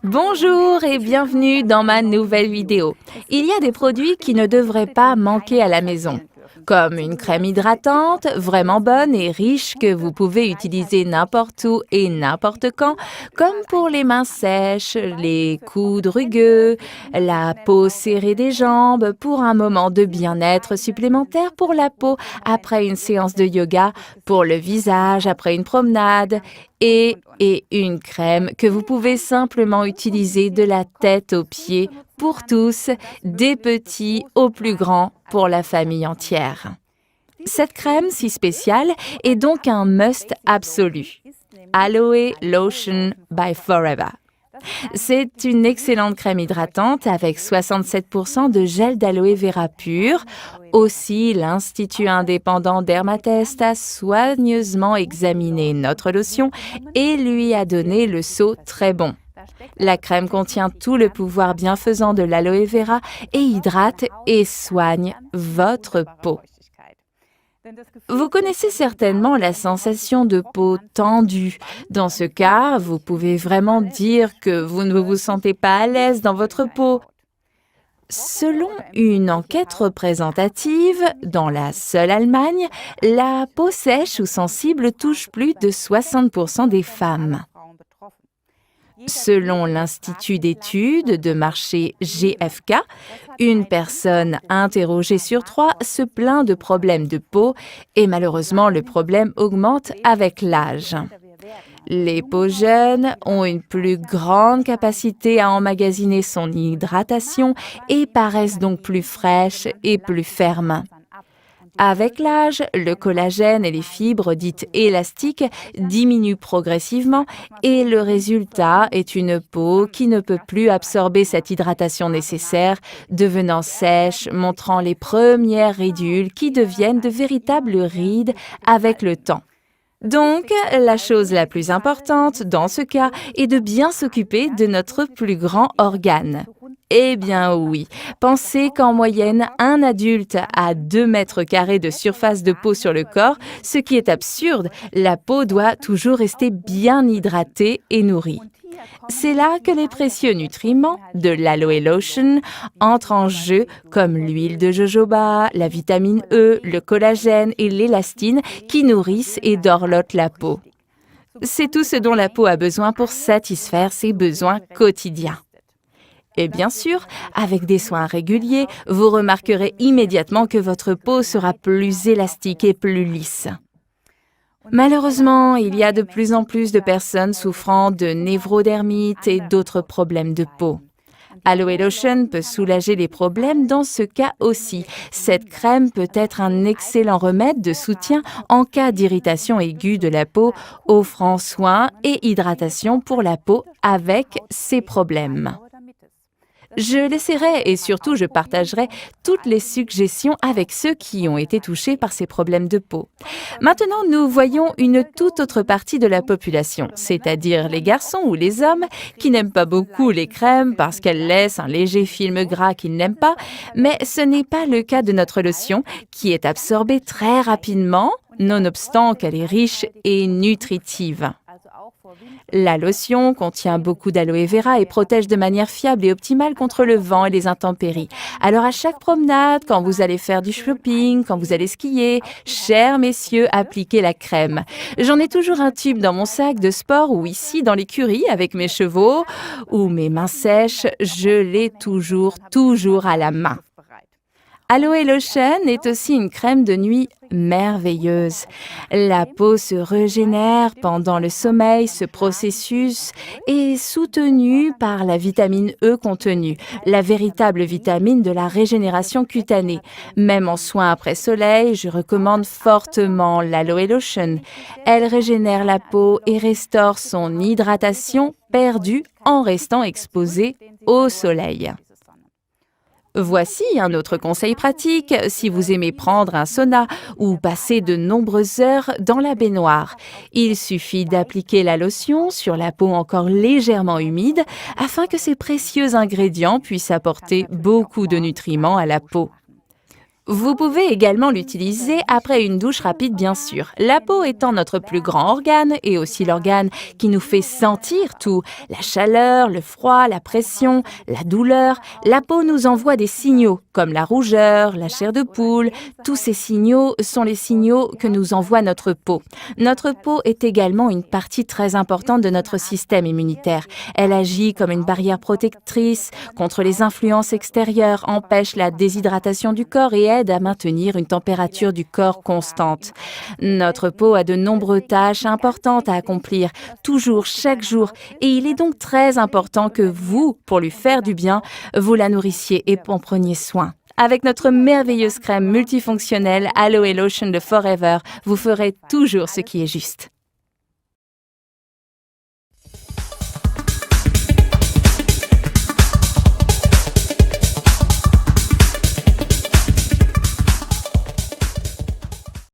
Bonjour et bienvenue dans ma nouvelle vidéo. Il y a des produits qui ne devraient pas manquer à la maison, comme une crème hydratante vraiment bonne et riche que vous pouvez utiliser n'importe où et n'importe quand, comme pour les mains sèches, les coudes rugueux, la peau serrée des jambes, pour un moment de bien-être supplémentaire pour la peau après une séance de yoga, pour le visage après une promenade, et une crème que vous pouvez simplement utiliser de la tête aux pieds pour tous, des petits aux plus grands, pour la famille entière. Cette crème si spéciale est donc un must absolu. Aloe Lotion by Forever. C'est une excellente crème hydratante avec 67% de gel d'aloe vera pur. Aussi, l'Institut indépendant Dermatest a soigneusement examiné notre lotion et lui a donné le sceau très bon. La crème contient tout le pouvoir bienfaisant de l'aloe vera et hydrate et soigne votre peau. Vous connaissez certainement la sensation de peau tendue. Dans ce cas, vous pouvez vraiment dire que vous ne vous sentez pas à l'aise dans votre peau. Selon une enquête représentative, dans la seule Allemagne, la peau sèche ou sensible touche plus de 60% des femmes. Selon l'Institut d'études de marché GfK, une personne interrogée sur 3 se plaint de problèmes de peau et malheureusement le problème augmente avec l'âge. Les peaux jeunes ont une plus grande capacité à emmagasiner son hydratation et paraissent donc plus fraîches et plus fermes. Avec l'âge, le collagène et les fibres dites élastiques diminuent progressivement et le résultat est une peau qui ne peut plus absorber cette hydratation nécessaire, devenant sèche, montrant les premières ridules qui deviennent de véritables rides avec le temps. Donc, la chose la plus importante dans ce cas est de bien s'occuper de notre plus grand organe. Eh bien oui, pensez qu'en moyenne, un adulte a 2 mètres carrés de surface de peau sur le corps, ce qui est absurde. La peau doit toujours rester bien hydratée et nourrie. C'est là que les précieux nutriments de l'Aloe Lotion entrent en jeu, comme l'huile de jojoba, la vitamine E, le collagène et l'élastine qui nourrissent et dorlotent la peau. C'est tout ce dont la peau a besoin pour satisfaire ses besoins quotidiens. Et bien sûr, avec des soins réguliers, vous remarquerez immédiatement que votre peau sera plus élastique et plus lisse. Malheureusement, il y a de plus en plus de personnes souffrant de névrodermite et d'autres problèmes de peau. Aloe Lotion peut soulager les problèmes dans ce cas aussi. Cette crème peut être un excellent remède de soutien en cas d'irritation aiguë de la peau, offrant soin et hydratation pour la peau avec ces problèmes. Je laisserai et surtout je partagerai toutes les suggestions avec ceux qui ont été touchés par ces problèmes de peau. Maintenant, nous voyons une toute autre partie de la population, c'est-à-dire les garçons ou les hommes qui n'aiment pas beaucoup les crèmes parce qu'elles laissent un léger film gras qu'ils n'aiment pas, mais ce n'est pas le cas de notre lotion qui est absorbée très rapidement, nonobstant qu'elle est riche et nutritive. La lotion contient beaucoup d'aloe vera et protège de manière fiable et optimale contre le vent et les intempéries. Alors à chaque promenade, quand vous allez faire du shopping, quand vous allez skier, chers messieurs, appliquez la crème. J'en ai toujours un tube dans mon sac de sport ou ici dans l'écurie avec mes chevaux ou mes mains sèches, je l'ai toujours à la main. Aloe Lotion est aussi une crème de nuit merveilleuse. La peau se régénère pendant le sommeil. Ce processus est soutenu par la vitamine E contenue, la véritable vitamine de la régénération cutanée. Même en soins après soleil, je recommande fortement l'Aloe Lotion. Elle régénère la peau et restaure son hydratation perdue en restant exposée au soleil. Voici un autre conseil pratique si vous aimez prendre un sauna ou passer de nombreuses heures dans la baignoire. Il suffit d'appliquer la lotion sur la peau encore légèrement humide afin que ces précieux ingrédients puissent apporter beaucoup de nutriments à la peau. Vous pouvez également l'utiliser après une douche rapide, bien sûr. La peau étant notre plus grand organe et aussi l'organe qui nous fait sentir tout, la chaleur, le froid, la pression, la douleur, la peau nous envoie des signaux comme la rougeur, la chair de poule. Tous ces signaux sont les signaux que nous envoie notre peau. Notre peau est également une partie très importante de notre système immunitaire. Elle agit comme une barrière protectrice contre les influences extérieures, empêche la déshydratation du corps et aide à maintenir une température du corps constante. Notre peau a de nombreuses tâches importantes à accomplir, toujours, chaque jour, et il est donc très important que vous, pour lui faire du bien, vous la nourrissiez et en preniez soin. Avec notre merveilleuse crème multifonctionnelle Aloe Lotion de Forever, vous ferez toujours ce qui est juste.